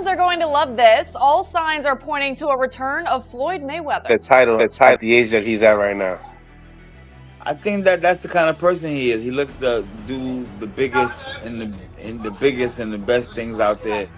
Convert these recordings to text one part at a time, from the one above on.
fans are going to love this. All signs are pointing to a return of Floyd Mayweather. The title at the age that he's at right now. I think that's the kind of person he is. He looks to do the biggest and the best things out there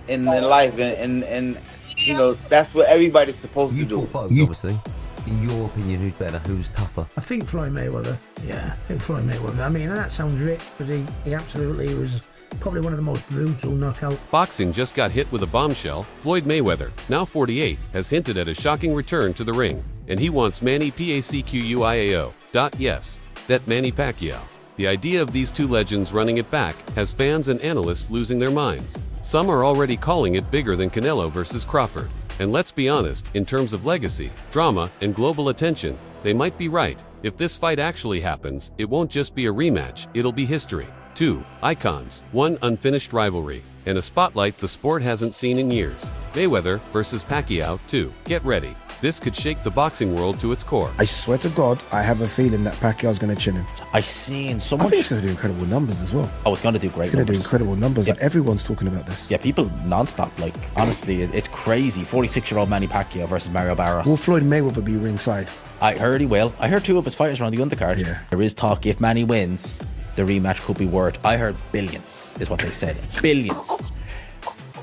in life, and you know that's what everybody's supposed to do. Obviously, in your opinion, who's better? Who's tougher? I think Floyd Mayweather. Yeah, I think Floyd Mayweather. I mean, that sounds rich because he absolutely was probably one of the most brutal knockout. Boxing just got hit with a bombshell. Floyd Mayweather, now 48, has hinted at a shocking return to the ring, and he wants Manny Pacquiao. Yes, that Manny Pacquiao. The idea of these two legends running it back has fans and analysts losing their minds. Some are already calling it bigger than Canelo versus Crawford. And let's be honest, in terms of legacy, drama, and global attention, they might be right. If this fight actually happens, it won't just be a rematch, it'll be history. 2 icons, 1 unfinished rivalry, and a spotlight the sport hasn't seen in years. Mayweather versus Pacquiao 2. Get ready. This could shake the boxing world to its core. I swear to God, I have a feeling that Pacquiao's going to chin him. I've seen so much. I think it's going to do incredible numbers as well. Oh, it's going to do great. It's going to do incredible numbers. Yeah. Like, everyone's talking about this. Yeah, people non-stop. Like, honestly, it's crazy. 46-year-old Manny Pacquiao versus Mario Barros. Will Floyd Mayweather be ringside? I heard he will. I heard 2 of his fighters are on the undercard. Yeah. There is talk if Manny wins, the rematch could be worth, I heard billions, is what they said. Billions.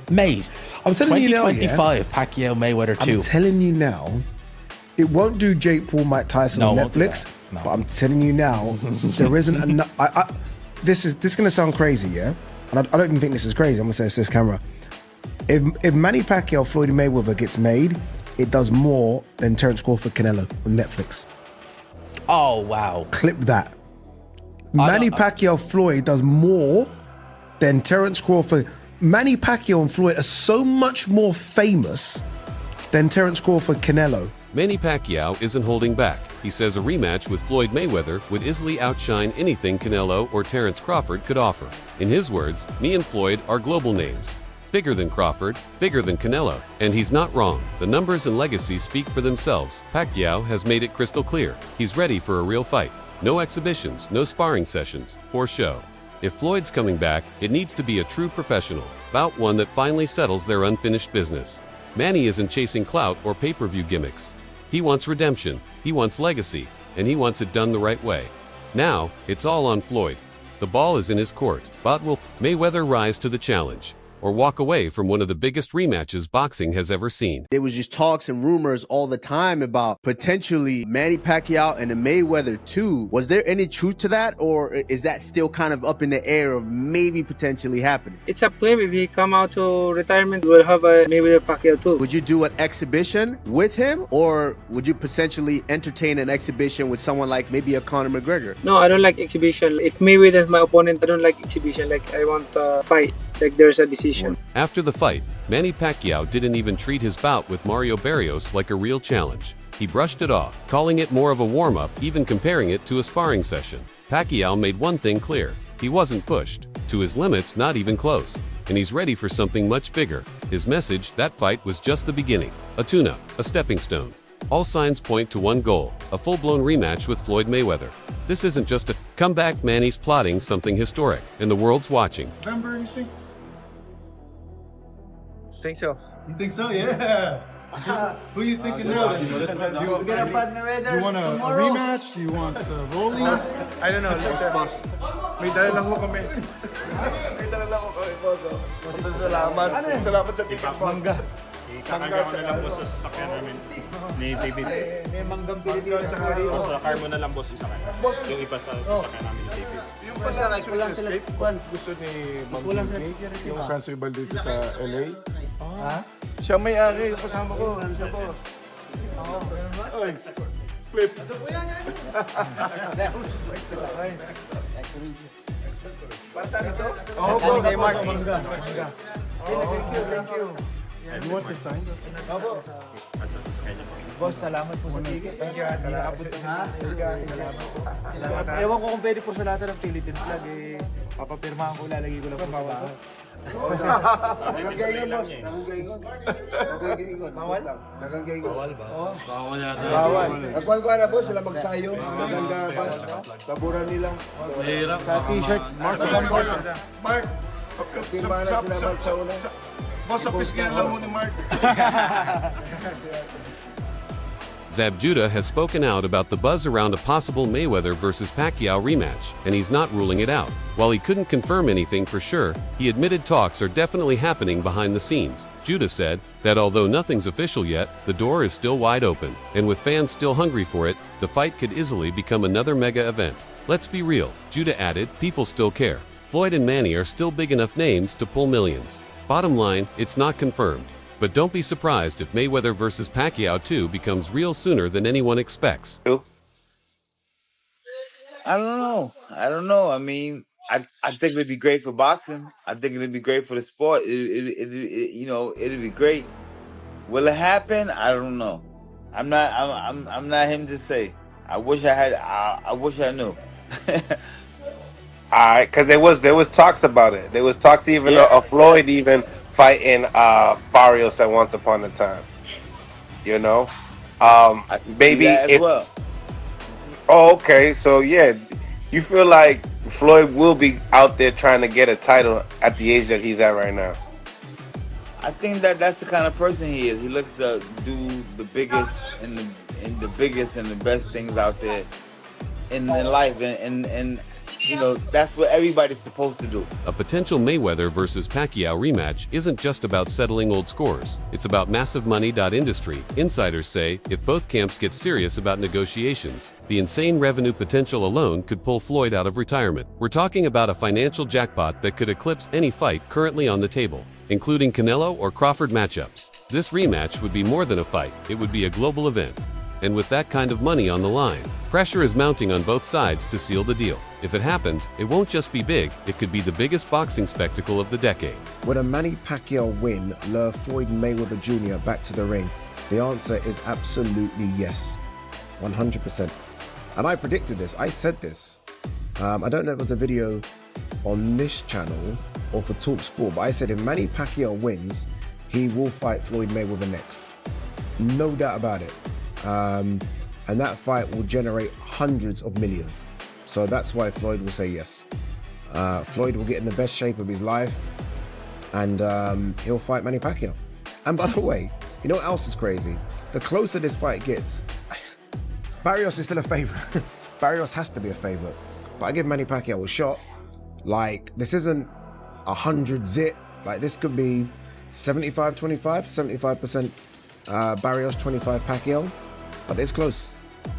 Mate, I'm telling you now, 2025, Pacquiao Mayweather 2. I'm telling you now, it won't do Jake Paul, Mike Tyson on Netflix. No. But I'm telling you now, there isn't enough. This is going to sound crazy, yeah? And I don't even think this is crazy. I'm going to say it's this camera. If Manny Pacquiao Floyd Mayweather gets made, it does more than Terence Crawford Canelo on Netflix. Oh, wow. Clip that. Manny Pacquiao Floyd does more than Terence Crawford. Manny Pacquiao and Floyd are so much more famous than Terence Crawford Canelo. Manny Pacquiao isn't holding back. He says a rematch with Floyd Mayweather would easily outshine anything Canelo or Terence Crawford could offer. In his words, me and Floyd are global names. Bigger than Crawford, bigger than Canelo. And he's not wrong. The numbers and legacy speak for themselves. Pacquiao has made it crystal clear. He's ready for a real fight. No exhibitions, no sparring sessions, for show. If Floyd's coming back, it needs to be a true professional, bout one that finally settles their unfinished business. Manny isn't chasing clout or pay-per-view gimmicks. He wants redemption, he wants legacy, and he wants it done the right way. Now, it's all on Floyd. The ball is in his court, but will Mayweather rise to the challenge, or walk away from one of the biggest rematches boxing has ever seen? There was just talks and rumors all the time about potentially Manny Pacquiao and the Mayweather 2. Was there any truth to that, or is that still kind of up in the air of maybe potentially happening? It's up to him. If he come out to retirement, we'll have a Mayweather Pacquiao 2. Would you do an exhibition with him, or would you potentially entertain an exhibition with someone like maybe a Conor McGregor? No, I don't like exhibition. If Mayweather is my opponent, I don't like exhibition. Like, I want a fight. Like, there's a decision. After the fight, Manny Pacquiao didn't even treat his bout with Mario Barrios like a real challenge. He brushed it off, calling it more of a warm-up, even comparing it to a sparring session. Pacquiao made one thing clear. He wasn't pushed. To his limits, not even close. And he's ready for something much bigger. His message, that fight was just the beginning. A tune-up, a stepping stone. All signs point to one goal, a full-blown rematch with Floyd Mayweather. This isn't just a comeback. Manny's plotting something historic, and the world's watching. Remember anything? Think so. You think so? Yeah. Who are you thinking now? Do you want a rematch? Do you want rollies? I don't know. Boss. May dala lang ko kami. May dala lang ko kami, boss. Salamat. Salamat sa ticket, Mangga. Kakagawa ko na lang boss sa sasakyan namin ni David. May manggang Pilipino sa kari. Boss, sa car mo na lang boss isa kayo. Yung iba sa sasakyan namin ni David. Yung pa sa gusto ni Ma'am Disney, yung Sanserbal dito sa LA. Ha? Siya may-ari, yung kasama ko. Siya po. Oy, flip. Para saan ito? Oo, kay Mark. Thank you. You want this sign? Opo. Boss, salamat po sa ticket. Thank you. Salamat po. Salamat. Ewan ko kung pwede po sa lahat ng Philippine flag, papapirmahan ko, lalagay ko lang po sa bahay. Nakanggaingon, boss. Nakanggaingon. Bawal? Nakanggaingon. Bawal ba? Bawal yata. Bawal. Nagkuhan ko na, boss. Sila magsayo. Maganda, boss. Taburan nila. Mahirap. Sa t-shirt. Mark. Timba na sila Mark sa una. Boss, sa pisngihan lang mo ni Mark. Zab Judah has spoken out about the buzz around a possible Mayweather versus Pacquiao rematch, and he's not ruling it out. While he couldn't confirm anything for sure, he admitted talks are definitely happening behind the scenes. Judah said that although nothing's official yet, the door is still wide open, and with fans still hungry for it, the fight could easily become another mega event. Let's be real, Judah added, people still care. Floyd and Manny are still big enough names to pull millions. Bottom line, it's not confirmed. But don't be surprised if Mayweather versus Pacquiao 2 becomes real sooner than anyone expects. I don't know. I mean, I think it'd be great for boxing. I think it'd be great for the sport. It'd be great. Will it happen? I don't know. I'm not him to say. I wish I knew. Alright, because there was talks about it. There was talks even of Floyd even fighting Barrios at once upon a time. You know? Maybe that as well. Oh, okay. So yeah, you feel like Floyd will be out there trying to get a title at the age that he's at right now? I think that's the kind of person he is. He looks to do the biggest and the best things out there in life, and that's what everybody's supposed to do. A potential Mayweather versus Pacquiao rematch isn't just about settling old scores. It's about massive money. Industry insiders say if both camps get serious about negotiations, the insane revenue potential alone could pull Floyd out of retirement. We're talking about a financial jackpot that could eclipse any fight currently on the table, including Canelo or Crawford matchups. This rematch would be more than a fight, it would be a global event. And with that kind of money on the line, pressure is mounting on both sides to seal the deal. If it happens, it won't just be big, it could be the biggest boxing spectacle of the decade. Would a Manny Pacquiao win lure Floyd Mayweather Jr. back to the ring? The answer is absolutely yes. 100%. And I predicted this, I said this. I don't know if it was a video on this channel or for Talk Sport, but I said if Manny Pacquiao wins, he will fight Floyd Mayweather next. No doubt about it. And that fight will generate hundreds of millions. So that's why Floyd will say yes. Floyd will get in the best shape of his life, and he'll fight Manny Pacquiao. And by the way, you know what else is crazy? The closer this fight gets, Barrios is still a favorite. Barrios has to be a favorite. But I give Manny Pacquiao a shot. Like, this isn't 100 zit. Like, this could be 75-25, 75% Barrios, 25 Pacquiao. But it's close.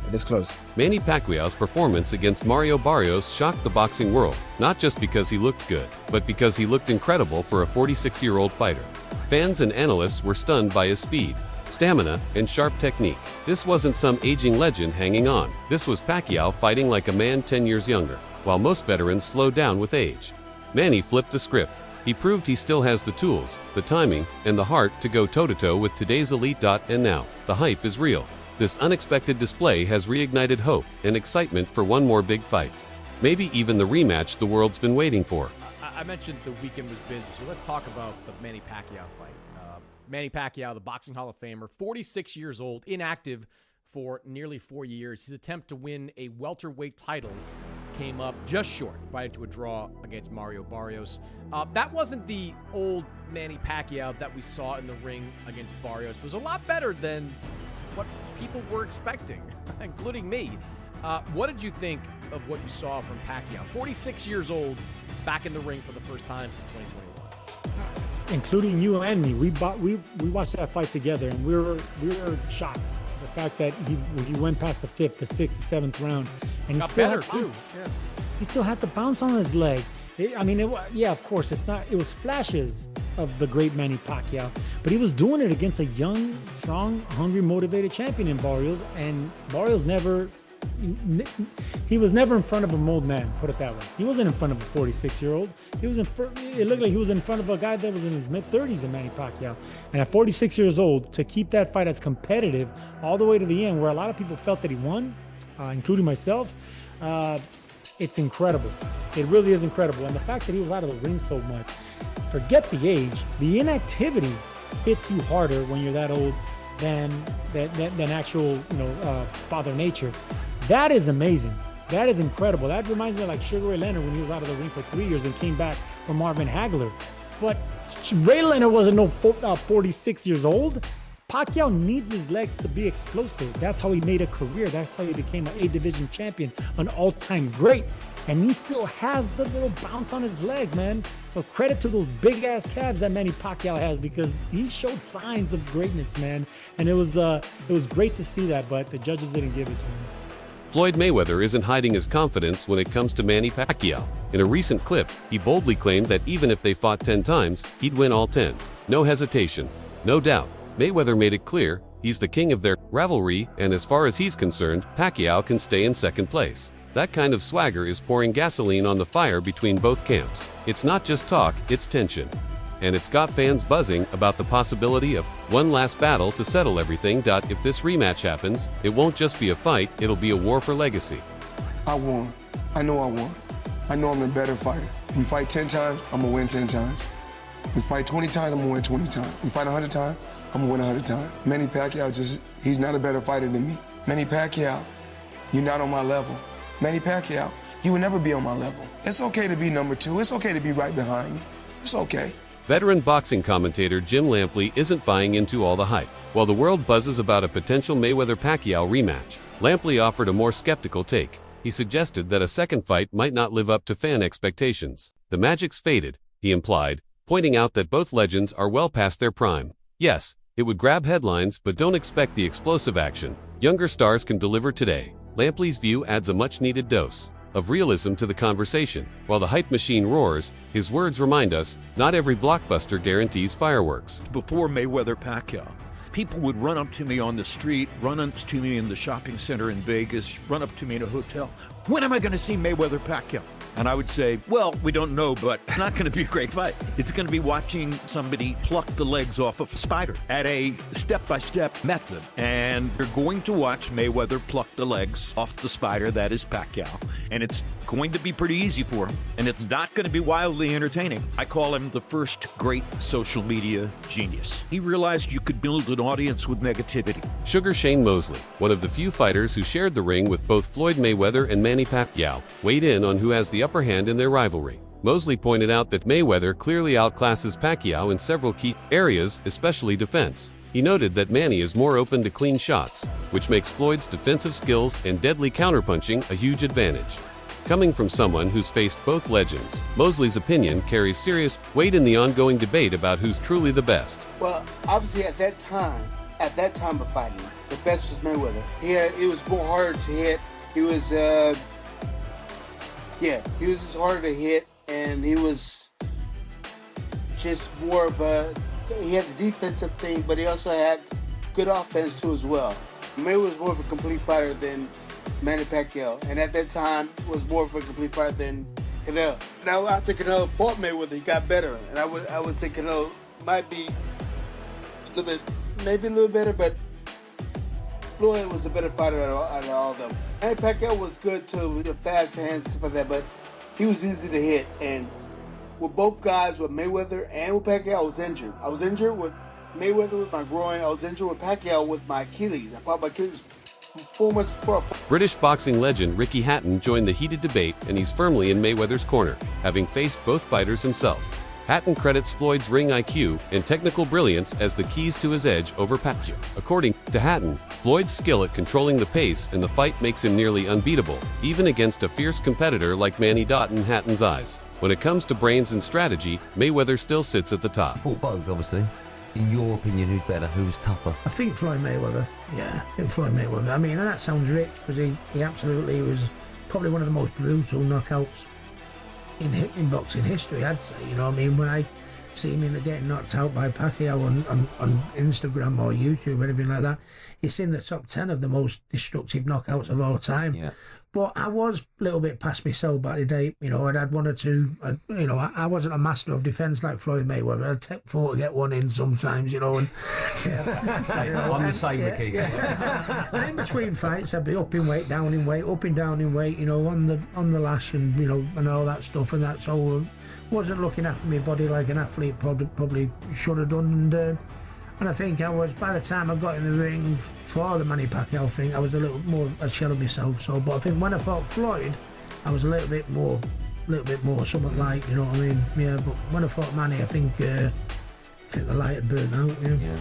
It is close. Manny Pacquiao's performance against Mario Barrios shocked the boxing world, not just because he looked good, but because he looked incredible for a 46-year-old fighter. Fans and analysts were stunned by his speed, stamina, and sharp technique. This wasn't some aging legend hanging on. This was Pacquiao fighting like a man 10 years younger, while most veterans slowed down with age. Manny flipped the script. He proved he still has the tools, the timing, and the heart to go toe-to-toe with today's elite. And now, the hype is real. This unexpected display has reignited hope and excitement for one more big fight. Maybe even the rematch the world's been waiting for. I mentioned the weekend was busy, so let's talk about the Manny Pacquiao fight. Manny Pacquiao, the Boxing Hall of Famer, 46 years old, inactive for nearly 4 years. His attempt to win a welterweight title came up just short, fighting to a draw against Mario Barrios. That wasn't the old Manny Pacquiao that we saw in the ring against Barrios. It was a lot better than what people were expecting, including me. What did you think of what you saw from Pacquiao? 46 years old, back in the ring for the first time since 2021. Including you and me, we watched that fight together, and we were shocked. The fact that he went past the 5th, the 6th, the 7th round, and he got still better had too. Yeah. He still had the bounce on his leg. Of course, it was flashes of the great Manny Pacquiao, but he was doing it against a young, strong, hungry, motivated champion in Barrios, and Barrios he was never in front of an old man, put it that way. He wasn't in front of a 46-year-old. It looked like he was in front of a guy that was in his mid-30s in Manny Pacquiao. And at 46 years old, to keep that fight as competitive all the way to the end, where a lot of people felt that he won, including myself, it's incredible. It really is incredible. And the fact that he was out of the ring so much, forget the age, the inactivity hits you harder when you're that old than actual, Father Nature. That is amazing. That is incredible. That reminds me of like Sugar Ray Leonard when he was out of the ring for 3 years and came back from Marvin Hagler. But Ray Leonard wasn't no 46 years old. Pacquiao needs his legs to be explosive. That's how he made a career. That's how he became an A-division champion, an all-time great. And he still has the little bounce on his legs, man. So credit to those big-ass calves that Manny Pacquiao has, because he showed signs of greatness, man. And it was great to see that, but the judges didn't give it to him. Floyd Mayweather isn't hiding his confidence when it comes to Manny Pacquiao. In a recent clip, he boldly claimed that even if they fought 10 times, he'd win all 10. No hesitation. No doubt. Mayweather made it clear he's the king of their rivalry, and as far as he's concerned, Pacquiao can stay in second place. That kind of swagger is pouring gasoline on the fire between both camps. It's not just talk, it's tension. And it's got fans buzzing about the possibility of one last battle to settle everything. If this rematch happens, it won't just be a fight, it'll be a war for legacy. I won. I know I won. I know I'm a better fighter. We fight 10 times, I'm gonna win 10 times. We fight 20 times, I'm gonna win 20 times. We fight 100 times, I'm gonna win 100 times. Manny Pacquiao, he's not a better fighter than me. Manny Pacquiao, you're not on my level. Manny Pacquiao, you will never be on my level. It's okay to be number 2. It's okay to be right behind me. It's okay. Veteran boxing commentator Jim Lampley isn't buying into all the hype. While the world buzzes about a potential Mayweather-Pacquiao rematch, Lampley offered a more skeptical take. He suggested that a second fight might not live up to fan expectations. The magic's faded, he implied, pointing out that both legends are well past their prime. Yes, it would grab headlines, but don't expect the explosive action younger stars can deliver today. Lampley's view adds a much-needed dose of realism to the conversation. While the hype machine roars, his words remind us, not every blockbuster guarantees fireworks. Before Mayweather-Pacquiao, people would run up to me on the street, run up to me in the shopping center in Vegas, run up to me in a hotel. When am I going to see Mayweather-Pacquiao? And I would say, well, we don't know, but it's not going to be a great fight. It's going to be watching somebody pluck the legs off of a spider at a step-by-step method. And you're going to watch Mayweather pluck the legs off the spider that is Pacquiao. And it's going to be pretty easy for him. And it's not going to be wildly entertaining. I call him the first great social media genius. He realized you could build an audience with negativity. Sugar Shane Mosley, one of the few fighters who shared the ring with both Floyd Mayweather and Manny Pacquiao, weighed in on who has the upper hand in their rivalry. Mosley pointed out that Mayweather clearly outclasses Pacquiao in several key areas, especially defense. He noted that Manny is more open to clean shots, which makes Floyd's defensive skills and deadly counterpunching a huge advantage. Coming from someone who's faced both legends, Mosley's opinion carries serious weight in the ongoing debate about who's truly the best. Well, obviously at that time of fighting, the best was Mayweather. It was more harder to hit. He was just harder to hit, and he was just more of he had the defensive thing, but he also had good offense too as well. Mayweather was more of a complete fighter than Manny Pacquiao, and at that time was more of a complete fighter than Canelo. Now after Canelo fought Mayweather, he got better, and I would say Canelo might be maybe a little better, but Floyd was a better fighter out of all of them. Manny Pacquiao was good too, with the fast hands and stuff like that, but he was easy to hit. And with both guys, with Mayweather and with Pacquiao, I was injured. I was injured with Mayweather with my groin. I was injured with Pacquiao with my Achilles. I popped my Achilles 4 months before. British boxing legend Ricky Hatton joined the heated debate, and he's firmly in Mayweather's corner, having faced both fighters himself. Hatton credits Floyd's ring IQ and technical brilliance as the keys to his edge over Pacquiao. According to Hatton, Floyd's skill at controlling the pace in the fight makes him nearly unbeatable, even against a fierce competitor like Manny in Hatton's eyes. When it comes to brains and strategy, Mayweather still sits at the top. Fought both, obviously. In your opinion, who's better? Who's tougher? I think Floyd Mayweather. Yeah, I think Floyd Mayweather. I mean, and that sounds rich because he absolutely was probably one of the most brutal knockouts in boxing history, I'd say. You know what I mean? When I see him getting knocked out by Pacquiao on Instagram or YouTube or anything like that, it's in the top 10 of the most destructive knockouts of all time. Yeah. But I was a little bit past myself back in the day. You know, I'd had one or two. I wasn't a master of defence like Floyd Mayweather. I'd take 4 to get one in sometimes, And I'm the same, Ricky. And in between fights, I'd be up in weight, down in weight, up and down in weight. On the lash and and all that stuff. And that's all. Wasn't looking after my body like an athlete probably should have done. And I think I was, by the time I got in the ring for the Manny Pacquiao thing, I was a little more a shell of myself. But I think when I fought Floyd, I was a little bit more little bit more, something like, you know what I mean? Yeah, but when I fought Manny, I think the light had burnt out, yeah.